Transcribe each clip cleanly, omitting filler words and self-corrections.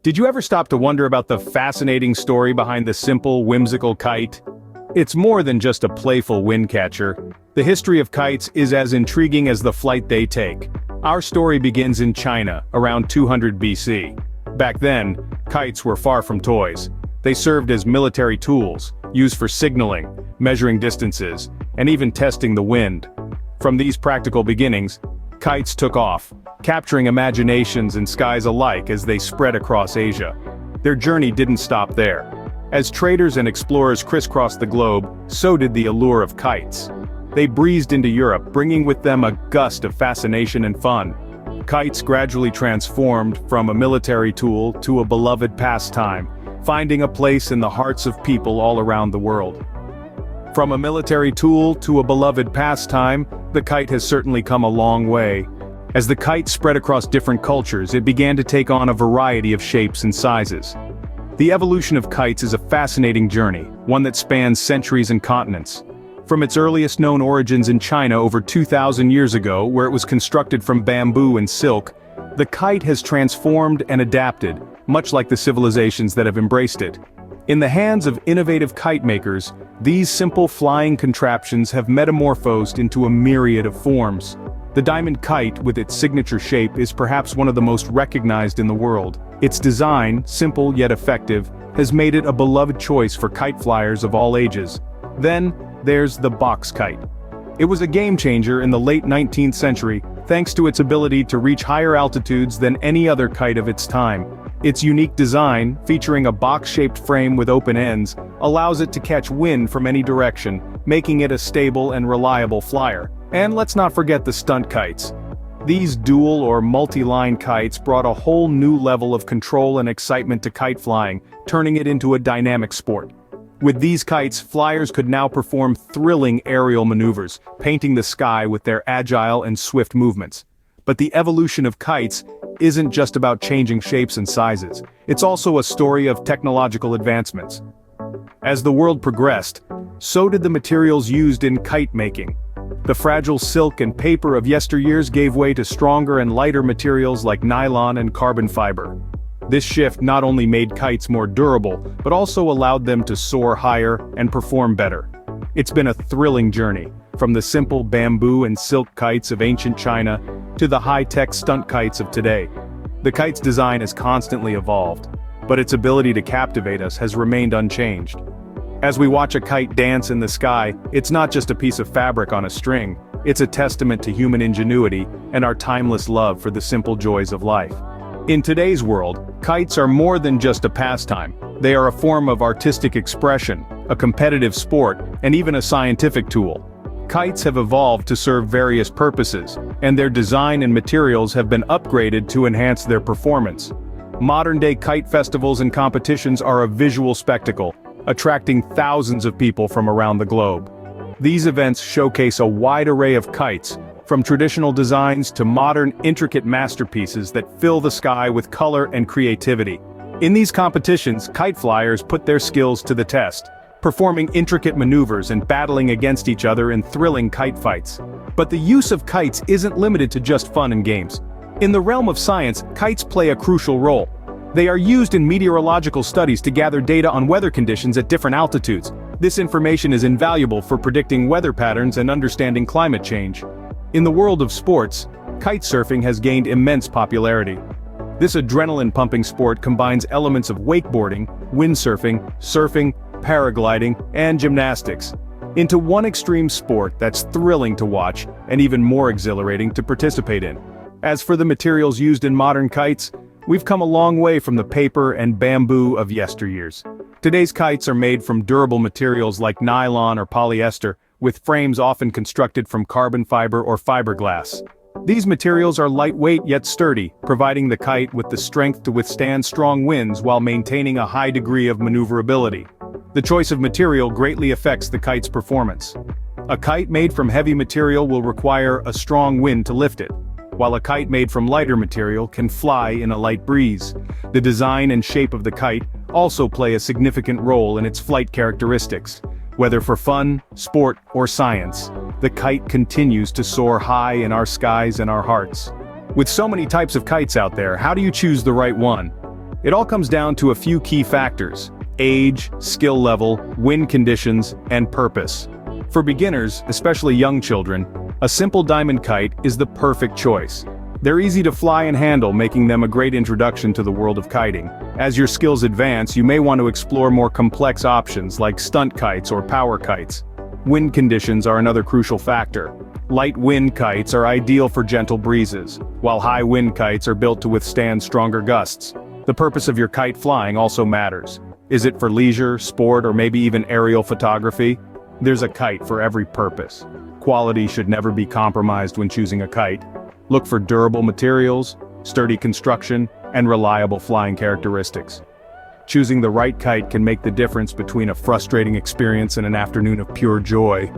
Did you ever stop to wonder about the fascinating story behind the simple, whimsical kite? It's more than just a playful wind catcher. The history of kites is as intriguing as the flight they take. Our story begins in China, around 200 BC. Back then, kites were far from toys. They served as military tools, used for signaling, measuring distances, and even testing the wind. From these practical beginnings, kites took off, capturing imaginations and skies alike as they spread across Asia. Their journey didn't stop there. As traders and explorers crisscrossed the globe, so did the allure of kites. They breezed into Europe, bringing with them a gust of fascination and fun. Kites gradually transformed from a military tool to a beloved pastime, finding a place in the hearts of people all around the world. From a military tool to a beloved pastime, the kite has certainly come a long way. As the kite spread across different cultures, it began to take on a variety of shapes and sizes. The evolution of kites is a fascinating journey, one that spans centuries and continents. From its earliest known origins in China over 2,000 years ago, where it was constructed from bamboo and silk, the kite has transformed and adapted, much like the civilizations that have embraced it. In the hands of innovative kite makers, these simple flying contraptions have metamorphosed into a myriad of forms. The diamond kite, with its signature shape, is perhaps one of the most recognized in the world. Its design, simple yet effective, has made it a beloved choice for kite flyers of all ages. Then, there's the box kite. It was a game-changer in the late 19th century, thanks to its ability to reach higher altitudes than any other kite of its time. Its unique design, featuring a box-shaped frame with open ends, allows it to catch wind from any direction, making it a stable and reliable flyer. And let's not forget the stunt kites. These dual or multi-line kites brought a whole new level of control and excitement to kite flying, turning it into a dynamic sport. With these kites, flyers could now perform thrilling aerial maneuvers, painting the sky with their agile and swift movements. But the evolution of kites isn't just about changing shapes and sizes. It's also a story of technological advancements. As the world progressed, so did the materials used in kite making. The fragile silk and paper of yesteryears gave way to stronger and lighter materials like nylon and carbon fiber. This shift not only made kites more durable, but also allowed them to soar higher and perform better. It's been a thrilling journey, from the simple bamboo and silk kites of ancient China to the high-tech stunt kites of today. The kite's design has constantly evolved, but its ability to captivate us has remained unchanged. As we watch a kite dance in the sky, it's not just a piece of fabric on a string, it's a testament to human ingenuity and our timeless love for the simple joys of life. In today's world, kites are more than just a pastime. They are a form of artistic expression, a competitive sport, and even a scientific tool. Kites have evolved to serve various purposes, and their design and materials have been upgraded to enhance their performance. Modern-day kite festivals and competitions are a visual spectacle, attracting thousands of people from around the globe. These events showcase a wide array of kites, from traditional designs to modern, intricate masterpieces that fill the sky with color and creativity. In these competitions, kite flyers put their skills to the test, performing intricate maneuvers and battling against each other in thrilling kite fights. But the use of kites isn't limited to just fun and games. In the realm of science, kites play a crucial role. They are used in meteorological studies to gather data on weather conditions at different altitudes. This information is invaluable for predicting weather patterns and understanding climate change. In the world of sports, kite surfing has gained immense popularity. This adrenaline-pumping sport combines elements of wakeboarding, windsurfing, surfing, paragliding, and gymnastics into one extreme sport that's thrilling to watch and even more exhilarating to participate in. As for the materials used in modern kites, we've come a long way from the paper and bamboo of yesteryears. Today's kites are made from durable materials like nylon or polyester, with frames often constructed from carbon fiber or fiberglass. These materials are lightweight yet sturdy, providing the kite with the strength to withstand strong winds while maintaining a high degree of maneuverability. The choice of material greatly affects the kite's performance. A kite made from heavy material will require a strong wind to lift it, while a kite made from lighter material can fly in a light breeze. The design and shape of the kite also play a significant role in its flight characteristics. Whether for fun, sport, or science, the kite continues to soar high in our skies and our hearts. With so many types of kites out there, how do you choose the right one? It all comes down to a few key factors: age, skill level, wind conditions, and purpose. For beginners, especially young children, a simple diamond kite is the perfect choice. They're easy to fly and handle, making them a great introduction to the world of kiting. As your skills advance, you may want to explore more complex options like stunt kites or power kites. Wind conditions are another crucial factor. Light wind kites are ideal for gentle breezes, while high wind kites are built to withstand stronger gusts. The purpose of your kite flying also matters. Is it for leisure, sport, or maybe even aerial photography? There's a kite for every purpose. Quality should never be compromised when choosing a kite. Look for durable materials, sturdy construction, and reliable flying characteristics. Choosing the right kite can make the difference between a frustrating experience and an afternoon of pure joy.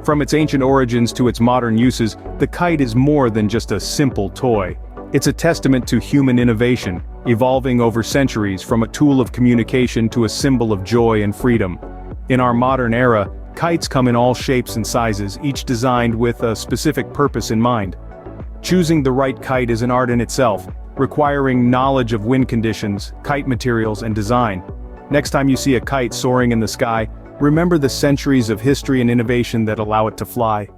From its ancient origins to its modern uses, the kite is more than just a simple toy. It's a testament to human innovation, evolving over centuries from a tool of communication to a symbol of joy and freedom. In our modern era, kites come in all shapes and sizes, each designed with a specific purpose in mind. Choosing the right kite is an art in itself, requiring knowledge of wind conditions, kite materials, and design. Next time you see a kite soaring in the sky, remember the centuries of history and innovation that allow it to fly.